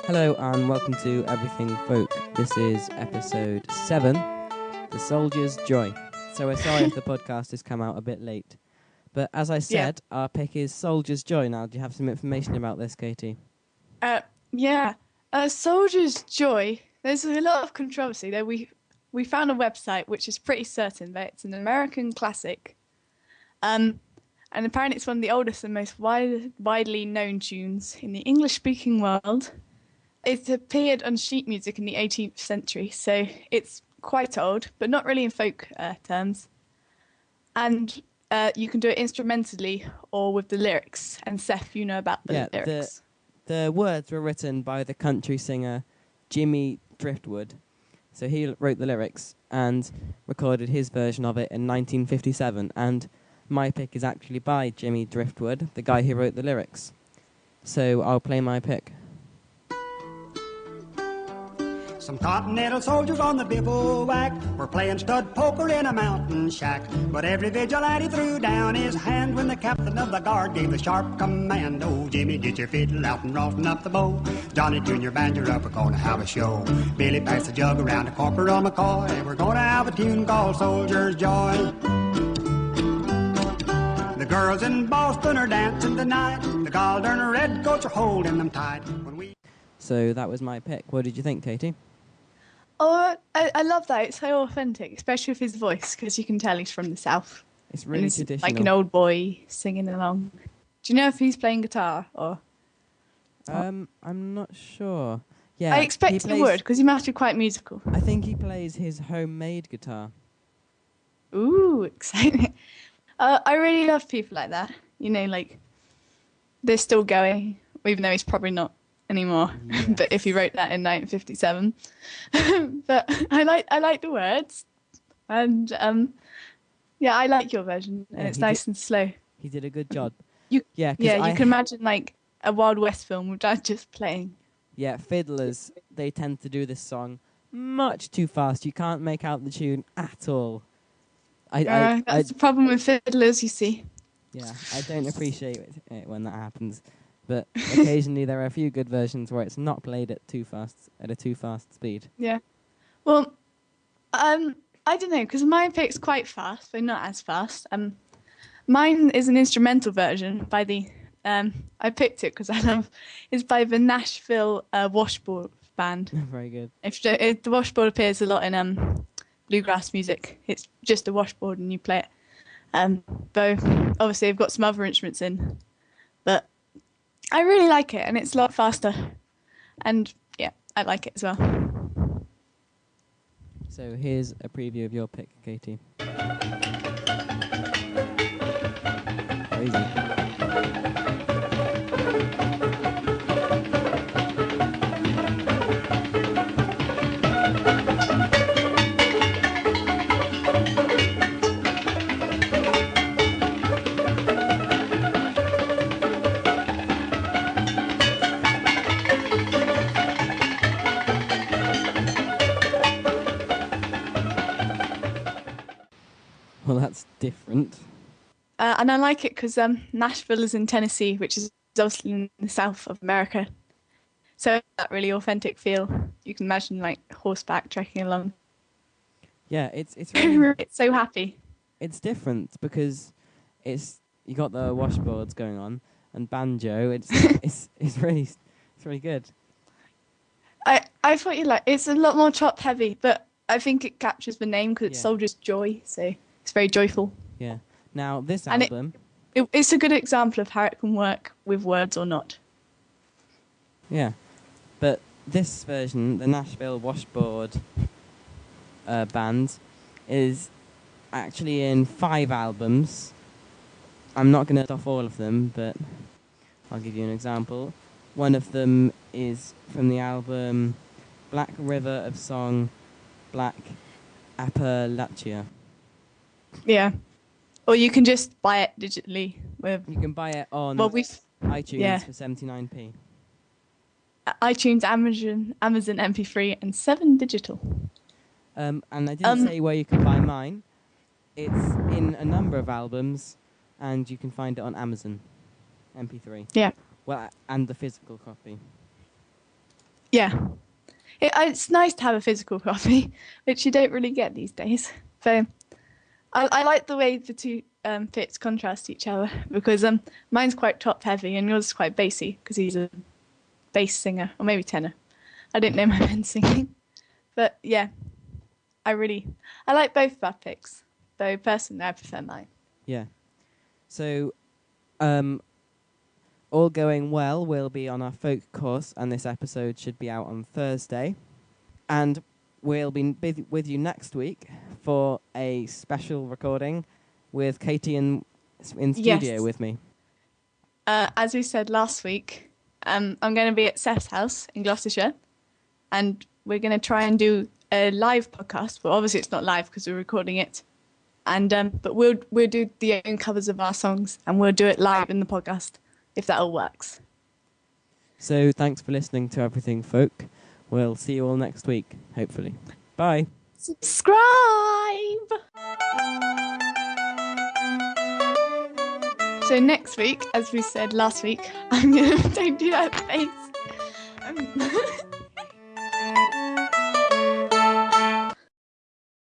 Hello and welcome to Everything Folk. This is episode 7, The Soldier's Joy. So we're sorry if the podcast has come out a bit late. But as I said, our pick is Soldier's Joy. Now, do you have some information about this, Katie? Soldier's Joy. There's a lot of controversy there. We found a website which is pretty certain that it's an American classic. And apparently it's one of the oldest and most widely known tunes in the English-speaking world. It appeared on sheet music in the 18th century, so it's quite old, but not really in folk terms. And you can do it instrumentally or with the lyrics. And Seth, you know about the lyrics. The words were written by the country singer Jimmy Driftwood. So he wrote the lyrics and recorded his version of it in 1957. And my pick is actually by Jimmy Driftwood, the guy who wrote the lyrics. So I'll play my pick. Some continental soldiers on the bivouac were playing stud poker in a mountain shack. But every vigilante threw down his hand when the captain of the guard gave the sharp command. Oh, Jimmy, get your fiddle out and roughen up the bow. Johnny Jr., band you up, we're gonna have a show. Billy, pass the jug around to Corporal McCoy. We're gonna have a tune called Soldier's Joy. The girls in Boston are dancing tonight. The Galdern redcoats are holding them tight. So that was my pick. What did you think, Katie? Oh, I love that. It's so authentic, especially with his voice, because you can tell he's from the South. It's really traditional. Like an old boy singing along. Do you know if he's playing guitar or? I'm not sure. Yeah, I expect he would, because he must be quite musical. I think he plays his homemade guitar. Ooh, exciting. I really love people like that. You know, like, they're still going, even though he's probably not anymore. Yes. But if he wrote that in 1957. But I like the words. And, I like your version. And it's nice and slow. He did a good job. You can imagine, like, a Wild West film with Dad just playing. Yeah, fiddlers, they tend to do this song much too fast. You can't make out the tune at all. That's the problem with fiddlers, you see. Yeah, I don't appreciate it when that happens. But occasionally there are a few good versions where it's not played at a too fast speed. Yeah. Well, I don't know, because my pick's quite fast, but not as fast. Mine is an instrumental version by the... I picked it because I love... It's by the Nashville Washboard Band. Very good. The washboard appears a lot in bluegrass music. It's just a washboard and you play it. But obviously they've got some other instruments in. But I really like it, and it's a lot faster. And, yeah, I like it as well. So here's a preview of your pick, Katie. Crazy. Well, that's different. And I like it because Nashville is in Tennessee, which is obviously in the south of America. So that really authentic feel. You can imagine like horseback trekking along. Yeah, it's really, it's so happy. It's different because you got the washboards going on and banjo. It's really good. I thought it's a lot more chop heavy, but I think it captures the name because it's Soldier's Joy, so it's very joyful. Yeah. Now this album, it's a good example of how it can work with words or not. Yeah, but this version, the Nashville Washboard Band, is actually in 5 albums. I'm not going to off all of them, but I'll give you an example. One of them is from the album Black River of Song, Black Appalachia. Yeah. Or you can just buy it digitally. You can buy it on iTunes for 79p. iTunes, Amazon MP3, and 7 digital. And I didn't say where you can buy mine. It's in a number of albums, and you can find it on Amazon MP3. Yeah. Well, and the physical copy. Yeah. It's nice to have a physical copy, which you don't really get these days. So I like the way the two fits contrast each other because mine's quite top heavy and yours is quite bassy because he's a bass singer or maybe tenor. I didn't know my man singing, but yeah, I like both of our picks. Though personally, I prefer mine. Yeah. So, all going well, we'll be on our folk course, and this episode should be out on Thursday. And we'll be with you next week for a special recording with Katie in studio with me. As we said last week, I'm going to be at Seth's house in Gloucestershire, and we're going to try and do a live podcast. But obviously, it's not live because we're recording it. And but we'll do the own covers of our songs, and we'll do it live in the podcast if that all works. So thanks for listening to Everything Folk. We'll see you all next week, hopefully. Bye. Subscribe! So next week, as we said last week, I'm going to... Don't do that face.